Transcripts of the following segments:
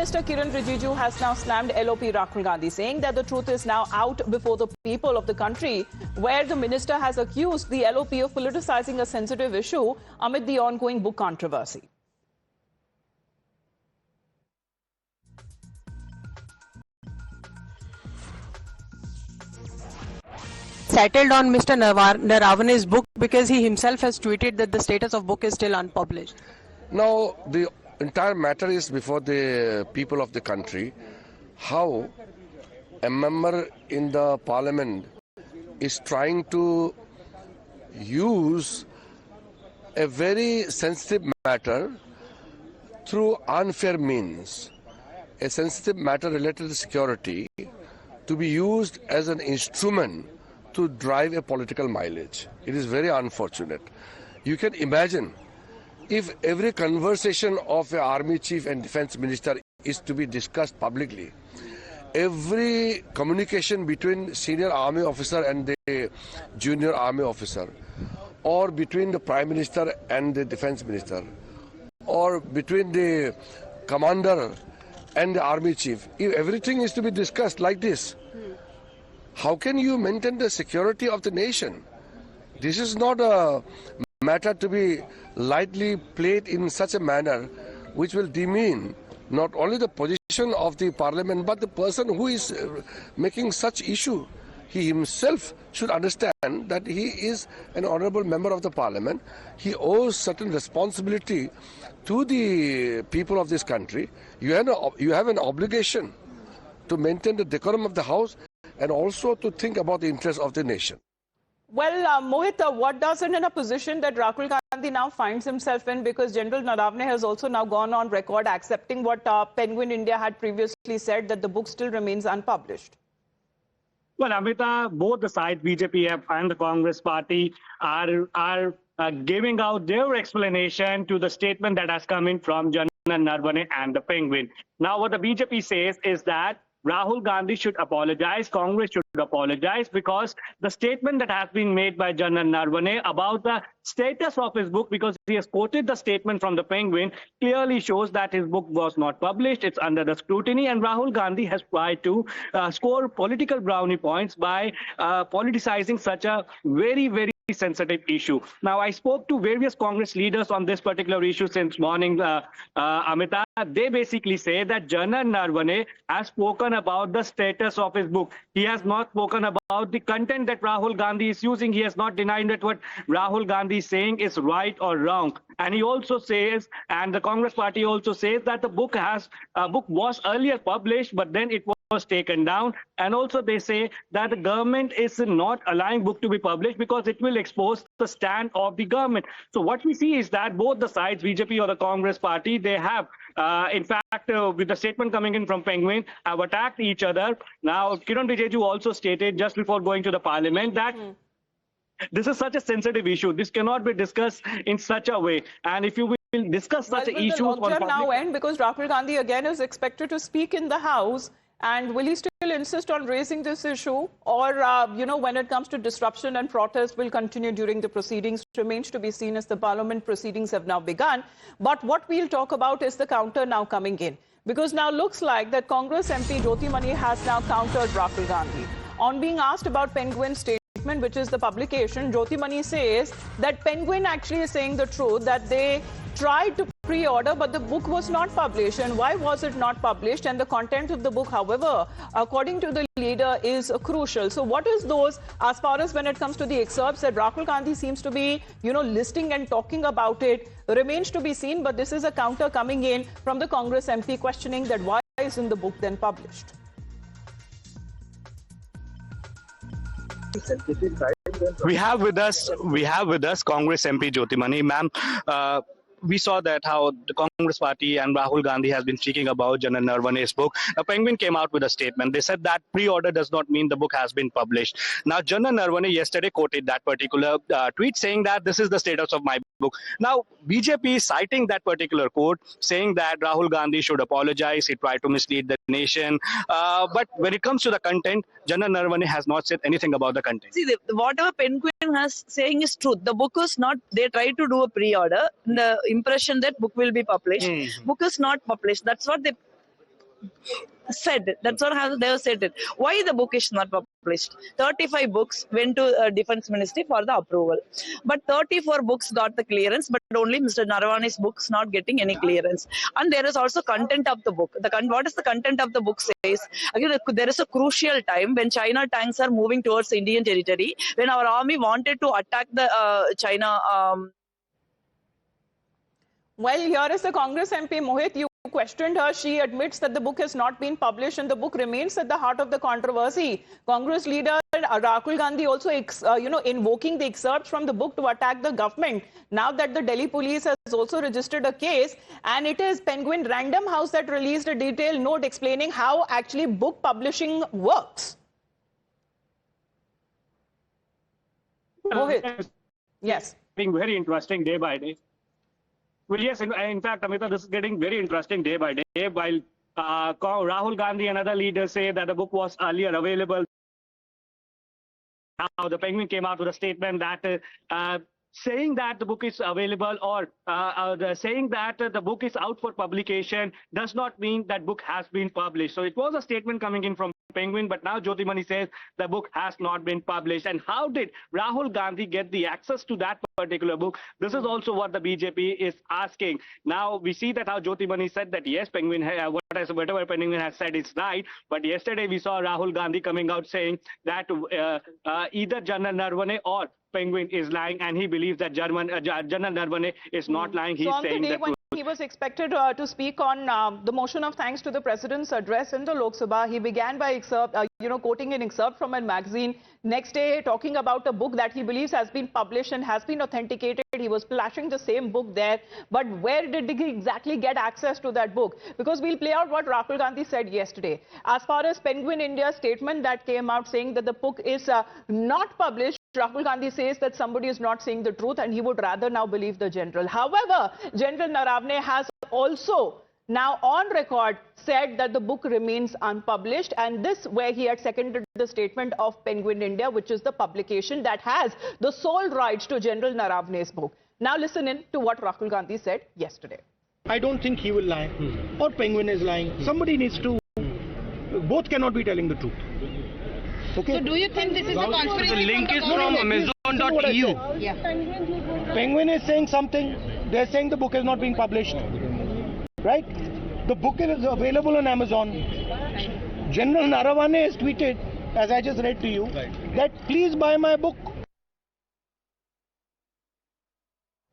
Minister Kiran Rijiju has now slammed LOP Rahul Gandhi, saying that the truth is now out before the people of the country, where the minister has accused the LOP of politicizing a sensitive issue amid the ongoing book controversy. Settled on Mr. Naravane's book because he himself has tweeted that the status of book is still unpublished. Now, the entire matter is before the people of the country. How a member in the parliament is trying to use a very sensitive matter through unfair means, a sensitive matter related to security, to be used as an instrument to drive a political mileage. It is very unfortunate. You can imagine if every conversation of an army chief and defense minister is to be discussed publicly, every communication between senior army officer and the junior army officer, or between the prime minister and the defense minister, or between the commander and the army chief, if everything is to be discussed like this, how can you maintain the security of the nation? This is not a matter to be lightly played in such a manner which will demean not only the position of the parliament but the person who is making such issue. He himself should understand that he is an honorable member of the parliament. He owes certain responsibility to the people of this country. You have an obligation to maintain the decorum of the house and also to think about the interests of the nation. Well, Mohit, what does it in a position that Rahul Gandhi now finds himself in, because General Naravane has also now gone on record accepting what Penguin India had previously said, that the book still remains unpublished? Well, Amita, both the sides, BJP and the Congress party, are giving out their explanation to the statement that has come in from General Naravane and the Penguin. Now, what the BJP says is that Rahul Gandhi should apologize, Congress should apologize, because the statement that has been made by General Naravane about the status of his book, because he has quoted the statement from the Penguin, clearly shows that his book was not published, it's under the scrutiny, and Rahul Gandhi has tried to score political brownie points by politicizing such a very, very sensitive issue. Now, I spoke to various Congress leaders on this particular issue since morning, Amita. They basically say that General Naravane has spoken about the status of his book. He has not spoken about the content that Rahul Gandhi is using. He has not denied that what Rahul Gandhi is saying is right or wrong. And he also says, and the Congress party also says, that the book was earlier published, but then it was taken down. And also they say that the government is not allowing book to be published because it will expose the stand of the government. So what we see is that both the sides, BJP or the Congress party, they have in fact, with the statement coming in from Penguin, have attacked each other. Now, Kiran Rijiju also stated just before going to the parliament that this is such a sensitive issue. This cannot be discussed in such a way. And if you will discuss such an issue on public... now end, because Rahul Gandhi again is expected to speak in the House. And will he still insist on raising this issue? Or, when it comes to disruption and protest, will continue during the proceedings? Remains to be seen, as the parliament proceedings have now begun. But what we'll talk about is the counter now coming in. Because now looks like that Congress MP Jyotimani has now countered Rahul Gandhi. On being asked about Penguin's statement, which is the publication, Jyotimani says that Penguin actually is saying the truth, that they tried to pre-order, but the book was not published. And why was it not published? And the content of the book, however, according to the leader, is crucial. So what is those, as far as when it comes to the excerpts that Rahul Gandhi seems to be, listing and talking about it, remains to be seen. But this is a counter coming in from the Congress MP questioning that why isn't the book then published? We have with us Congress MP Jyotimani. Ma'am, we saw that how the Congress party and Rahul Gandhi has been speaking about General Naravane's book. Now, Penguin came out with a statement. They said that pre-order does not mean the book has been published. Now, General Naravane yesterday quoted that particular tweet saying that this is the status of my book. Now, BJP is citing that particular quote, saying that Rahul Gandhi should apologize. He tried to mislead the nation. But when it comes to the content, General Naravane has not said anything about the content. See, whatever Penguin has saying is truth. The book is not, they tried to do a pre-order. The impression that book will be published. Book is not published. That's what they said. That's what they have said it. Why the book is not published? 35 books went to Defense Ministry for the approval, but 34 books got the clearance, but only Mr. Naravane's books not getting any clearance. And there is also content of the book. What is the content of the book says? Again, there is a crucial time when China tanks are moving towards Indian territory, when our army wanted to attack the China. Well, here is the Congress MP, Mohit. You questioned her. She admits that the book has not been published and the book remains at the heart of the controversy. Congress leader Rahul Gandhi also, invoking the excerpts from the book to attack the government. Now that the Delhi police has also registered a case, and it is Penguin Random House that released a detailed note explaining how actually book publishing works. Mohit. Yes. Being very interesting day by day. Well, yes, in fact, Amita, this is getting very interesting day by day. While Rahul Gandhi and other leaders say that the book was earlier available, now the Penguin came out with a statement that saying that the book is available or saying that the book is out for publication does not mean that book has been published. So it was a statement coming in from Penguin, but now Jyotimani says the book has not been published. And how did Rahul Gandhi get the access to that particular book? This is also what the BJP is asking. Now we see that how Jyotimani said that yes, Penguin, whatever Penguin has said is right. But yesterday we saw Rahul Gandhi coming out saying that either General Narvane or Penguin is lying, and he believes that General Narvane is not lying. He's saying that he was expected to speak on the motion of thanks to the president's address in the Lok Sabha. He began by quoting an excerpt from a magazine. Next day, talking about a book that he believes has been published and has been authenticated. He was flashing the same book there. But where did he exactly get access to that book? Because we'll play out what Rahul Gandhi said yesterday. As far as Penguin India's statement that came out saying that the book is not published, Rahul Gandhi says that somebody is not saying the truth and he would rather now believe the general. However, General Naravane has also now on record said that the book remains unpublished, and this where he had seconded the statement of Penguin India, which is the publication that has the sole rights to General Naravane's book. Now listen in to what Rahul Gandhi said yesterday. I don't think he will lie or Penguin is lying. Somebody needs to, both cannot be telling the truth. Okay. So do you think this is a conspiracy? The link is from Amazon.eu. Yeah. Penguin is saying something. They're saying the book is not being published. Right? The book is available on Amazon. General Naravane has tweeted, as I just read to you, that please buy my book.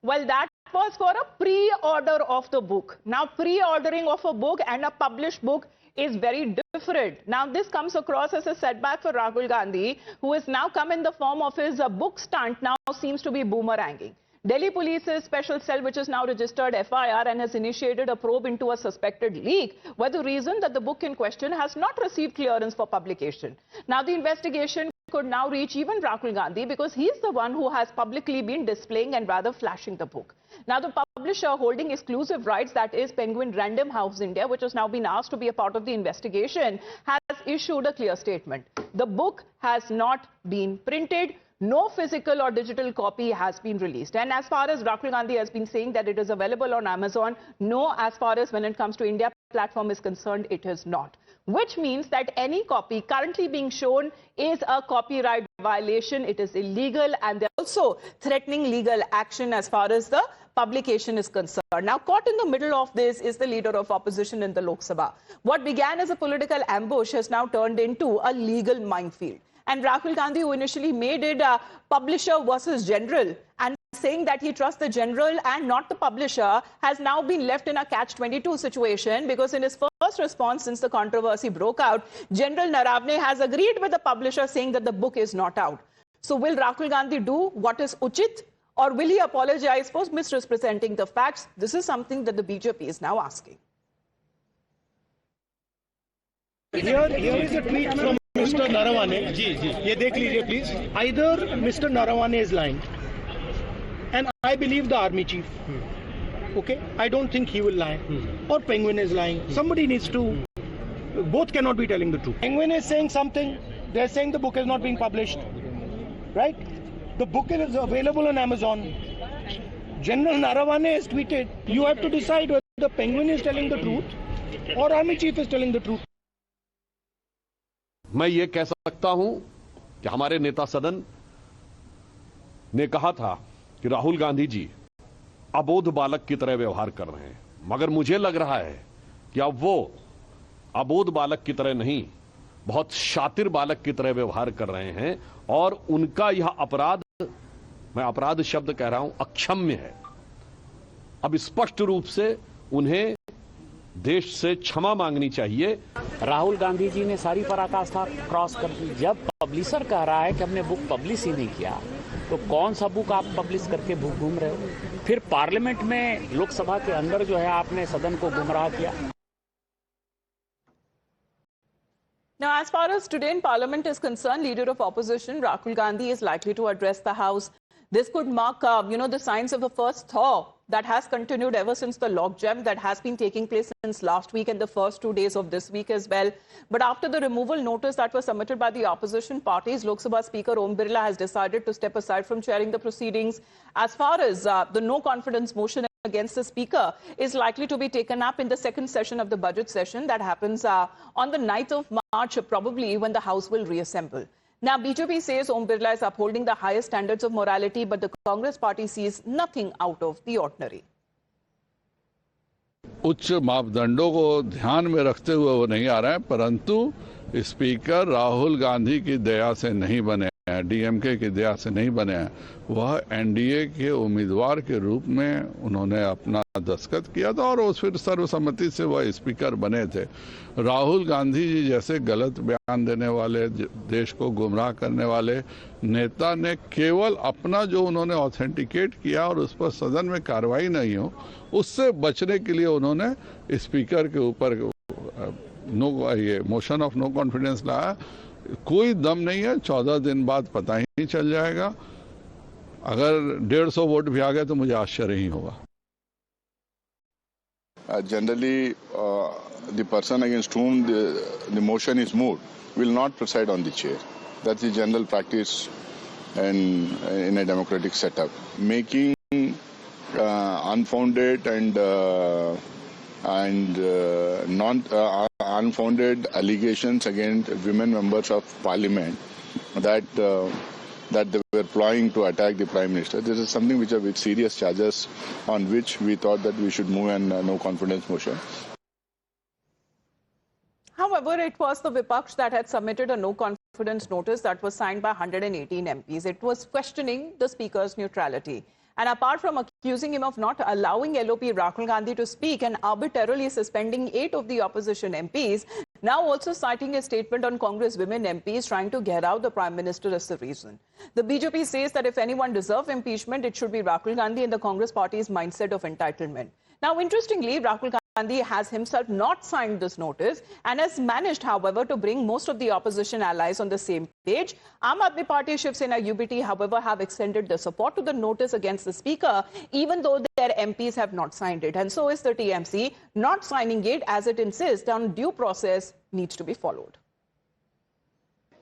Well, that was for a pre-order of the book. Now, pre-ordering of a book and a published book is very different. Now, this comes across as a setback for Rahul Gandhi, who has now come in the form of his book stunt, now seems to be boomeranging. Delhi Police's special cell, which has now registered FIR and has initiated a probe into a suspected leak, were the reason that the book in question has not received clearance for publication. Now, the investigation could now reach even Rahul Gandhi because he is the one who has publicly been displaying and rather flashing the book. Now, the publisher holding exclusive rights, that is Penguin Random House India, which has now been asked to be a part of the investigation, has issued a clear statement. The book has not been printed. No physical or digital copy has been released. And as far as Rahul Gandhi has been saying that it is available on Amazon, no, as far as when it comes to India platform is concerned, it is not. Which means that any copy currently being shown is a copyright violation. It is illegal, and they're also threatening legal action as far as the publication is concerned. Now, caught in the middle of this is the leader of opposition in the Lok Sabha. What began as a political ambush has now turned into a legal minefield. And Rahul Gandhi, who initially made it publisher versus general, and saying that he trusts the general and not the publisher, has now been left in a catch-22 situation, because in his first response since the controversy broke out, General Naravane has agreed with the publisher saying that the book is not out. So will Rahul Gandhi do what is uchit, or will he apologize for misrepresenting the facts? This is something that the BJP is now asking. Here is a tweet from Mr. Naravane. ये देख लीजिए please. Either Mr. Naravane is lying, and I believe the army chief. Okay, I don't think he will lie, or Penguin is lying. Somebody needs to. Both cannot be telling the truth. Penguin is saying something. They're saying the book is not being published. Right? The book is available on Amazon. General Naravane has tweeted. You have to decide whether the Penguin is telling the truth or army chief is telling the truth. मैं ये कह सकता हूं कि हमारे नेता सदन ने कहा था कि राहुल गांधी जी अबोध बालक की तरह व्यवहार कर रहे हैं, मगर मुझे लग रहा है कि अब वो अबोध बालक की तरह नहीं, बहुत शातिर बालक की तरह व्यवहार कर रहे हैं और उनका यह अपराध, मैं अपराध शब्द कह रहा हूं, अक्षम्य है। अब स्पष्ट रूप से उन्हें देश से क्षमा मांगनी चाहिए। राहुल गांधी जी ने सारी पराकाष्ठा क्रॉस कर दी। जब पब्लिशर कह रहा है कि हमने बुक पब्लिश ही नहीं किया, तो कौन सा बुक आप पब्लिश करके घूम रहे हो? फिर पार्लियामेंट में, लोकसभा के अंदर जो है आपने सदन को गुमराह किया। Now, as far as today in Parliament is concerned, Leader of Opposition Rahul Gandhi is likely to address the House. This could mark, the signs of a first thaw that has continued ever since the logjam that has been taking place since last week and the first 2 days of this week as well. But after the removal notice that was submitted by the opposition parties, Lok Sabha Speaker Om Birla has decided to step aside from chairing the proceedings. As far as the no confidence motion against the Speaker is likely to be taken up in the second session of the budget session that happens on the 9th of March, probably when the House will reassemble. Now, BJP says Om Birla is upholding the highest standards of morality, but the Congress party sees nothing out of the ordinary. उच्च मापदंडों को ध्यान में रखते हुए वो नहीं आ रहे हैं, परंतु स्पीकर राहुल गांधी की दया से नहीं बने हैं, डीएमके की दया से नहीं बने हैं। वह एनडीए के उम्मीदवार के रूप में उन्होंने अपना दस्तखत किया था और फिर सर्वसम्मति से वह स्पीकर बने थे। राहुल गांधी जी जैसे गलत बयान देने वाले, देश को गुमराह करने वाले नेता ने केवल अपना जो उन्होंने ऑथेंटिकेट किया और उस पर सदन में कार्रवाई नहीं हो, उससे बचने के लिए उन्होंने स्पीकर के ऊपर ये मोशन ऑफ नो कॉन्फिडेंस लाया। कोई दम नहीं है, 14 दिन बाद पता ही नहीं चल जाएगा। अगर 150 वोट भी आ गए तो मुझे आश्चर्य ही होगा। Generally, the person against whom the motion is moved will not preside on the chair. That's the general practice in a democratic setup. Making unfounded and unfounded allegations against women members of parliament that they were ploying to attack the Prime Minister. This is something which are with serious charges on which we thought that we should move an no confidence motion. However, it was the Vipaksh that had submitted a no confidence notice that was signed by 118 MPs. It was questioning the Speaker's neutrality. And apart from accusing him of not allowing LOP Rahul Gandhi to speak and arbitrarily suspending 8 of the opposition MPs, now also citing a statement on Congress women MPs trying to get out the Prime Minister as the reason. The BJP says that if anyone deserves impeachment, it should be Rahul Gandhi in the Congress party's mindset of entitlement. Now, interestingly, Rahul Gandhi has himself not signed this notice and has managed, however, to bring most of the opposition allies on the same page. Aam Aadmi Party, Shiv Sena, UBT, however, have extended their support to the notice against the Speaker, even though their MPs have not signed it. And so is the TMC not signing it, as it insists on due process needs to be followed.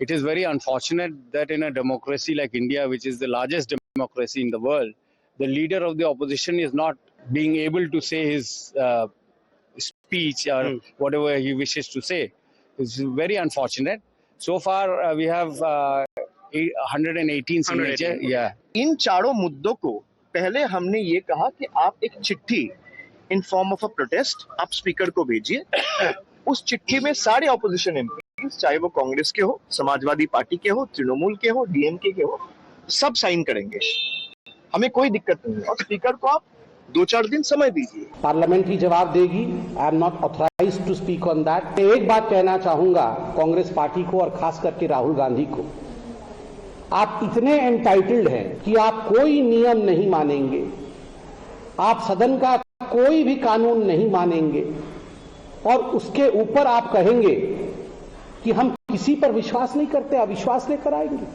It is very unfortunate that in a democracy like India, which is the largest democracy in the world, the leader of the opposition is not being able to say his speech or whatever he wishes to say. It's very unfortunate. So far, we have 118 signatures. Yeah. इन चारों मुद्दों को पहले हमने ये कहा कि आप एक चिट्ठी in form of a protest आप स्पीकर को भेजिए। उस चिट्ठी में सारे ऑपोजिशन एमपीज, चाहे वो कांग्रेस के हो, समाजवादी पार्टी के हो, तृणमूल के हो, डीएमके के हो, सब साइन करेंगे। हमें कोई दिक्कत नहीं है और स्पीकर को आप 2-4 दिन समय दीजिए। पार्लियामेंट्री जवाब देगी। I am not authorised to speak on that. मैं एक बात कहना चाहूंगा कांग्रेस पार्टी को और खास करके राहुल गांधी को, आप इतने एंटाइटल्ड हैं कि आप कोई नियम नहीं मानेंगे, आप सदन का कोई भी कानून नहीं मानेंगे और उसके ऊपर आप कहेंगे कि हम किसी पर विश्वास नहीं करते, अविश्वास लेकर आएंगे।